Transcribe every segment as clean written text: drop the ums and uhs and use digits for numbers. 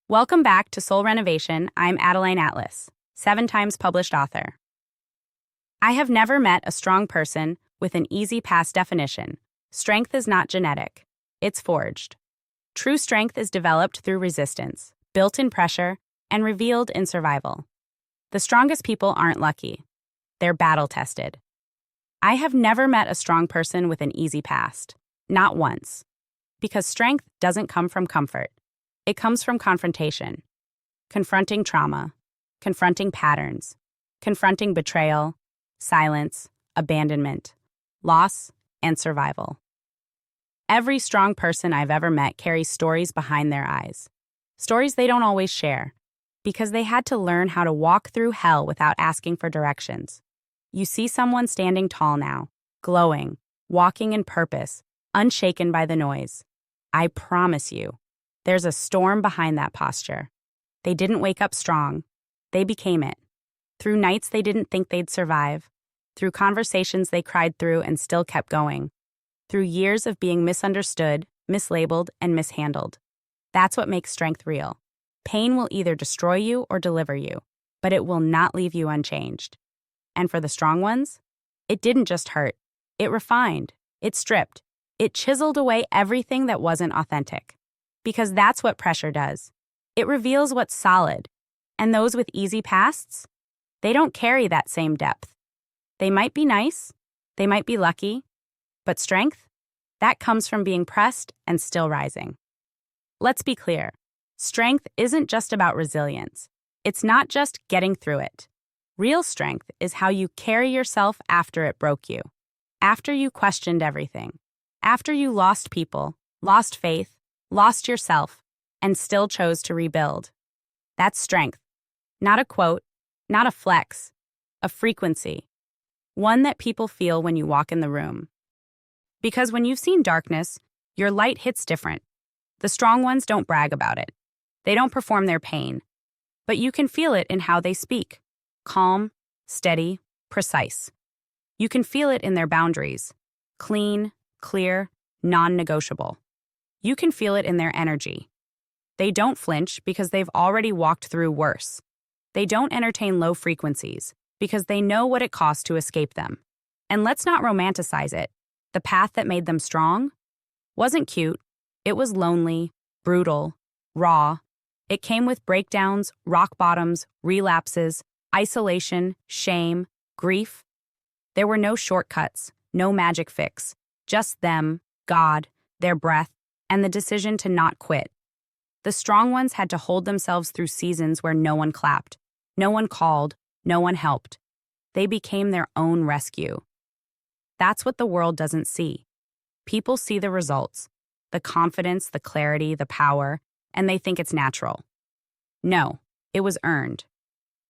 Welcome back to Soul Renovation. I'm Adeline Atlas, 7 times published author. I have never met a strong person with an easy pass definition. Strength is not genetic, it's forged. True strength is developed through resistance, built in pressure, and revealed in survival. The strongest people aren't lucky, they're battle-tested. I have never met a strong person with an easy past, not once. Because strength doesn't come from comfort. It comes from confrontation. Confronting trauma, confronting patterns, confronting betrayal, silence, abandonment, loss, and survival. Every strong person I've ever met carries stories behind their eyes. Stories they don't always share, because they had to learn how to walk through hell without asking for directions. You see someone standing tall now, glowing, walking in purpose, unshaken by the noise. I promise you, there's a storm behind that posture. They didn't wake up strong. They became it. Through nights they didn't think they'd survive. Through conversations they cried through and still kept going. Through years of being misunderstood, mislabeled, and mishandled. That's what makes strength real. Pain will either destroy you or deliver you, but it will not leave you unchanged. And for the strong ones, it didn't just hurt. It refined. It stripped. It chiseled away everything that wasn't authentic. Because that's what pressure does. It reveals what's solid. And those with easy pasts, they don't carry that same depth. They might be nice, they might be lucky, but strength, that comes from being pressed and still rising. Let's be clear, strength isn't just about resilience. It's not just getting through it. Real strength is how you carry yourself after it broke you, after you questioned everything, after you lost people, lost faith, lost yourself, and still chose to rebuild. That's strength. Not a quote, not a flex, a frequency. One that people feel when you walk in the room. Because when you've seen darkness, your light hits different. The strong ones don't brag about it. They don't perform their pain. But you can feel it in how they speak. Calm, steady, precise. You can feel it in their boundaries. Clean, clear, non-negotiable. You can feel it in their energy. They don't flinch because they've already walked through worse. They don't entertain low frequencies because they know what it costs to escape them. And let's not romanticize it. The path that made them strong wasn't cute. It was lonely, brutal, raw. It came with breakdowns, rock bottoms, relapses, isolation, shame, grief. There were no shortcuts, no magic fix, just them, God, their breath, and the decision to not quit. The strong ones had to hold themselves through seasons where no one clapped, no one called, no one helped. They became their own rescue. That's what the world doesn't see. People see the results, the confidence, the clarity, the power, and they think it's natural. No, it was earned.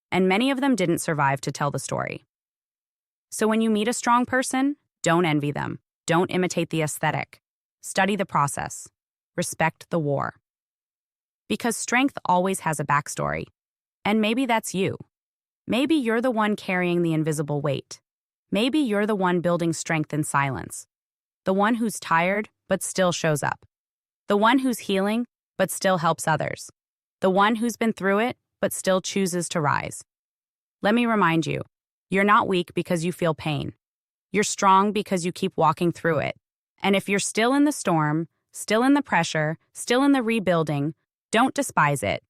And many of them didn't survive to tell the story. So when you meet a strong person, don't envy them. Don't imitate the aesthetic. Study the process. Respect the war. Because strength always has a backstory. And maybe that's you. Maybe you're the one carrying the invisible weight. Maybe you're the one building strength in silence. The one who's tired, but still shows up. The one who's healing, but still helps others. The one who's been through it, but still chooses to rise. Let me remind you, you're not weak because you feel pain. You're strong because you keep walking through it. And if you're still in the storm, still in the pressure, still in the rebuilding, don't despise it.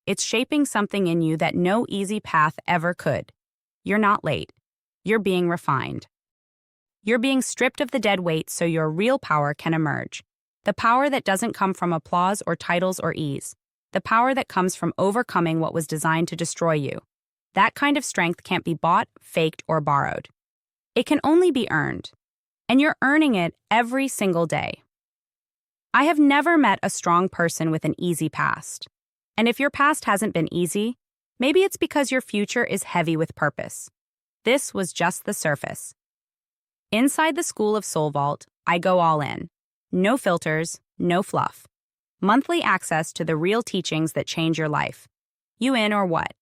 It's shaping something in you that no easy path ever could. You're not late. You're being refined. You're being stripped of the dead weight so your real power can emerge. The power that doesn't come from applause or titles or ease. The power that comes from overcoming what was designed to destroy you. That kind of strength can't be bought, faked, or borrowed. It can only be earned. And you're earning it every single day. I have never met a strong person with an easy past. And if your past hasn't been easy, maybe it's because your future is heavy with purpose. This was just the surface. Inside the School of Soul Vault, I go all in. No filters, no fluff. Monthly access to the real teachings that change your life. You in or what?